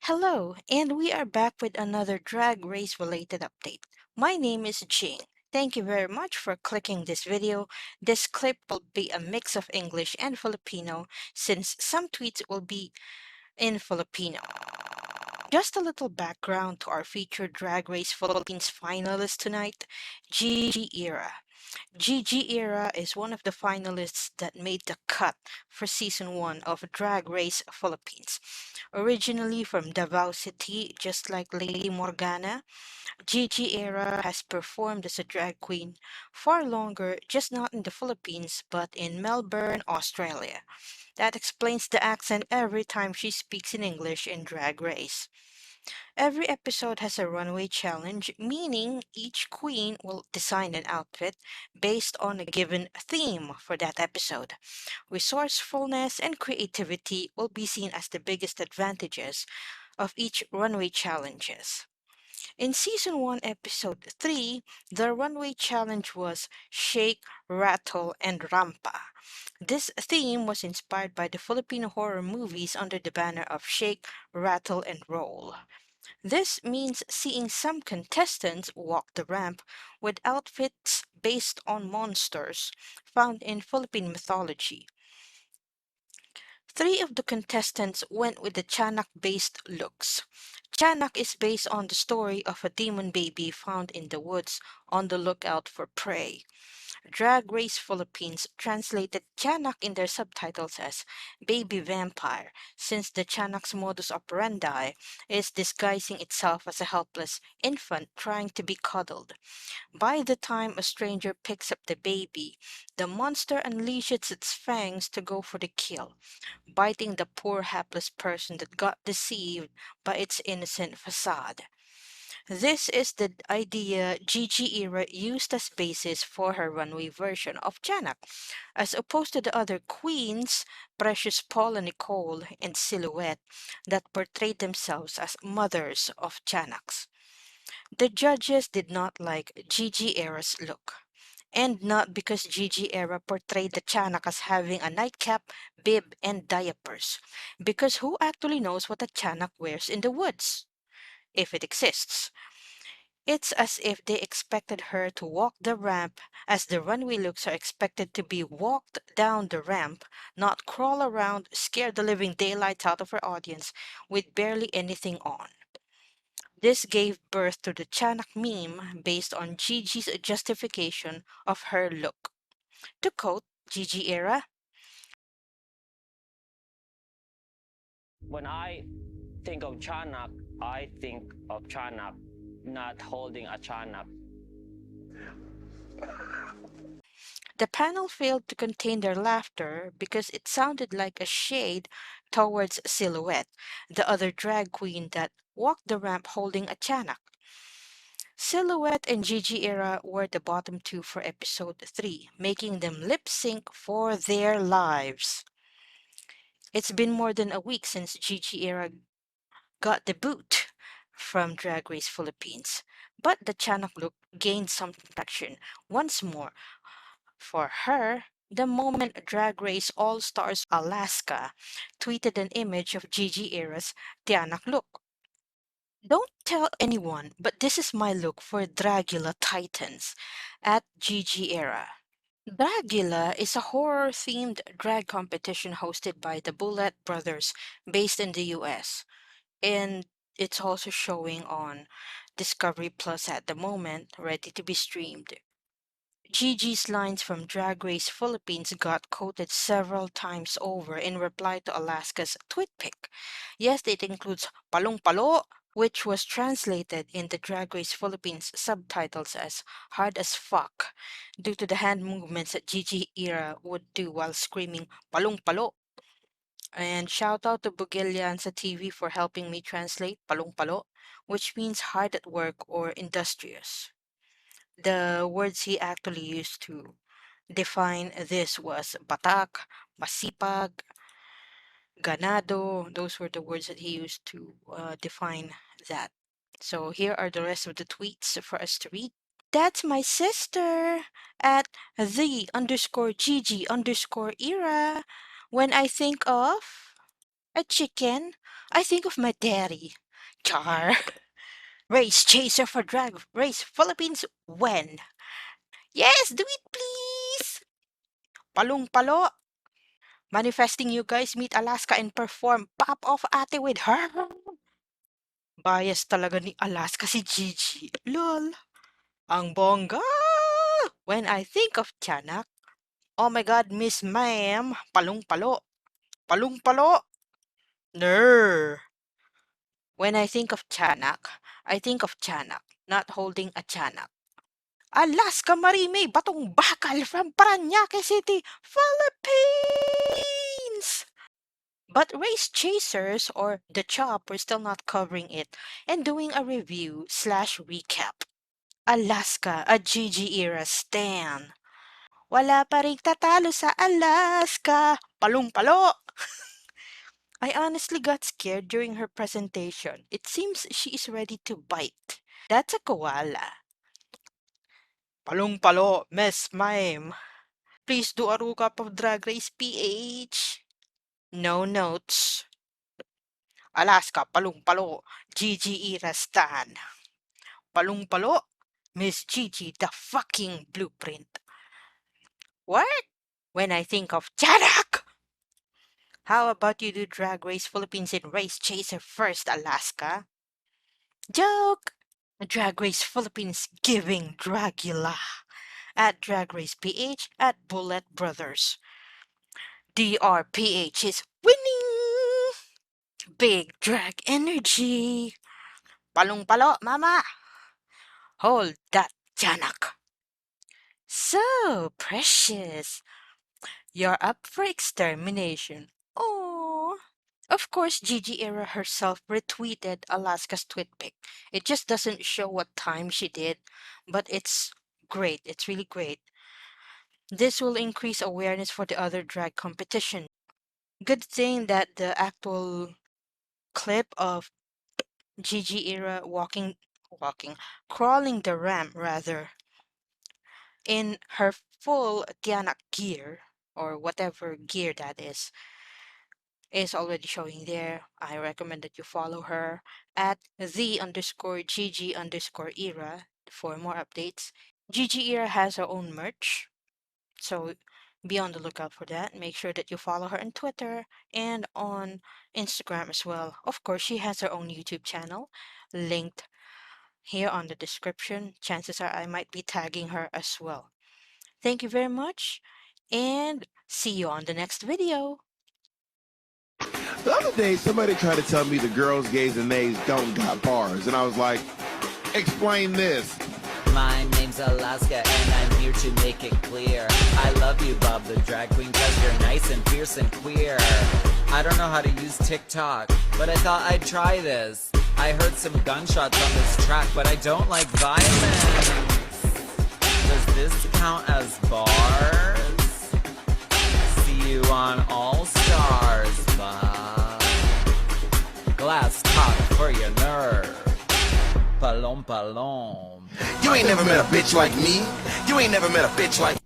Hello, and we are back with another drag race related update. My name is Jing. Thank you very much for clicking this video. This clip will be a mix of English and Filipino since some tweets will be in Filipino. Just a little background to our featured Drag Race Philippines finalist tonight, Gigi Era. Gigi Era is one of the finalists that made the cut for season 1 of Drag Race Philippines. Originally from Davao City, just like Lady Morgana, Gigi Era has performed as a drag queen far longer, just not in the Philippines, but in Melbourne, Australia. That explains the accent every time she speaks in English in Drag Race. Every episode has a runway challenge, meaning each queen will design an outfit based on a given theme for that episode. Resourcefulness and creativity will be seen as the biggest advantages of each runway challenges. In season 1, episode 3, the runway challenge was Shake, Rattle, and Rampa. This theme was inspired by the Filipino horror movies under the banner of Shake, Rattle, and Roll. This means seeing some contestants walk the ramp with outfits based on monsters found in Philippine mythology. Three of the contestants went with the Chanak-based looks. Chanak is based on the story of a demon baby found in the woods on the lookout for prey. Drag Race Philippines translated Chanak in their subtitles as baby vampire, since the Chanak's modus operandi is disguising itself as a helpless infant trying to be cuddled. By the time a stranger picks up the baby, the monster unleashes its fangs to go for the kill, biting the poor hapless person that got deceived by its innocent facade. This is the idea Gigi Era used as basis for her runway version of Janak, as opposed to the other queens, Precious Paula Nicole and Silhouette, that portrayed themselves as mothers of Janaks. The judges did not like Gigi Era's look. And not because Gigi Era portrayed the Chanak as having a nightcap, bib, and diapers. Because who actually knows what a Chanak wears in the woods? If it exists. It's as if they expected her to walk the ramp as the runway looks are expected to be walked down the ramp, not crawl around, scare the living daylights out of her audience with barely anything on. This gave birth to the Chanak meme based on Gigi's justification of her look. To quote Gigi Era, When I think of Chanak, I think of Chanak not holding a Chanak. the panel failed to contain their laughter because it sounded like a shade towards Silhouette, the other drag queen that walked the ramp holding a Chanak. Silhouette and Gigi Era were the bottom two for episode 3, making them lip sync for their lives. It's been more than a week since Gigi Era got the boot from Drag Race Philippines, but the Chanak look gained some traction once more for her the moment Drag Race All Stars Alaska tweeted an image of Gigi Era's Tianak look. Don't tell anyone, but this is my look for Dragula Titans at Gigi Era. Dragula is a horror themed drag competition hosted by the Bullet Brothers based in the US, and it's also showing on Discovery Plus at the moment, ready to be streamed. Gigi's lines from Drag Race Philippines got quoted several times over in reply to Alaska's tweet pic. Yes, it includes Palong-Palo, which was translated in the Drag Race Philippines subtitles as hard as fuck, due to the hand movements that Gigi Era would do while screaming Palong-Palo. And shout out to Bugilliansa TV for helping me translate Palong-Palo, which means hard at work or industrious. The words he actually used to define this was batak, masipag, ganado. Those were the words that he used to define that. So here are the rest of the tweets for us to read. That's my sister at the underscore Gigi underscore era. When I think of a chicken, I think of my daddy. Char. Race chaser for Drag Race Philippines when? Yes, do it please! Palong-Palo. Manifesting you guys meet Alaska and perform Pop Off Ate with her. Bias talaga ni Alaska si Gigi. Lol. Ang bongga! When I think of Tiyanak, oh my god, Miss Ma'am, Palong-Palo. Palong-Palo! Ner. When I think of Tiyanak, I think of Tiyanak not holding a Tiyanak. Alaska Marime Batong Bakal from Parañaque City, Philippines! But Race Chasers or The Chop were still not covering it and doing a review/recap. Alaska, a Gigi Era stan. Wala pa ring tatalo sa Alaska. Palong-Palo! I honestly got scared during her presentation. It seems she is ready to bite. That's a koala. Palong-Palo, Miss Mime. Please do a recap of Drag Race PH. No notes. Alaska, Palong-Palo, Gigi Era stan. Palong-Palo, Miss Gigi, the fucking blueprint. What? When I think of Jarak! How about you do Drag Race Philippines in Race Chaser first, Alaska? Joke! Drag Race Philippines giving Dragula. At Drag Race PH at Bullet Brothers. DRPH is winning! Big drag energy! Palong-Palo, mama! Hold that, Janak! So precious! You're up for extermination. Oh. Of course, Gigi Era herself retweeted Alaska's tweet pic. It just doesn't show what time she did, but it's great. It's really great. This will increase awareness for the other drag competition. Good thing that the actual clip of Gigi Era crawling the ramp rather, in her full Tianak gear, or whatever gear that is already showing there. I recommend that you follow her at the_Gigi_Era for more updates. Gigi Era has her own merch, so be on the lookout for that. Make sure that you follow her on Twitter and on Instagram as well. Of course, she has her own YouTube channel linked here on the description. Chances are I might be tagging her as well. Thank you very much and see you on the next video. The other day, somebody tried to tell me the girls, gays, and nays don't got bars, and I was like, explain this. My name's Alaska, and I'm here to make it clear. I love you, Bob the drag queen, cause you're nice and fierce and queer. I don't know how to use TikTok, but I thought I'd try this. I heard some gunshots on this track, but I don't like violence. Does this count as bars? See you on All Stars, Bob. Glass top for your nerve. Palong-Palo. You ain't never met a bitch like me. You ain't never met a bitch like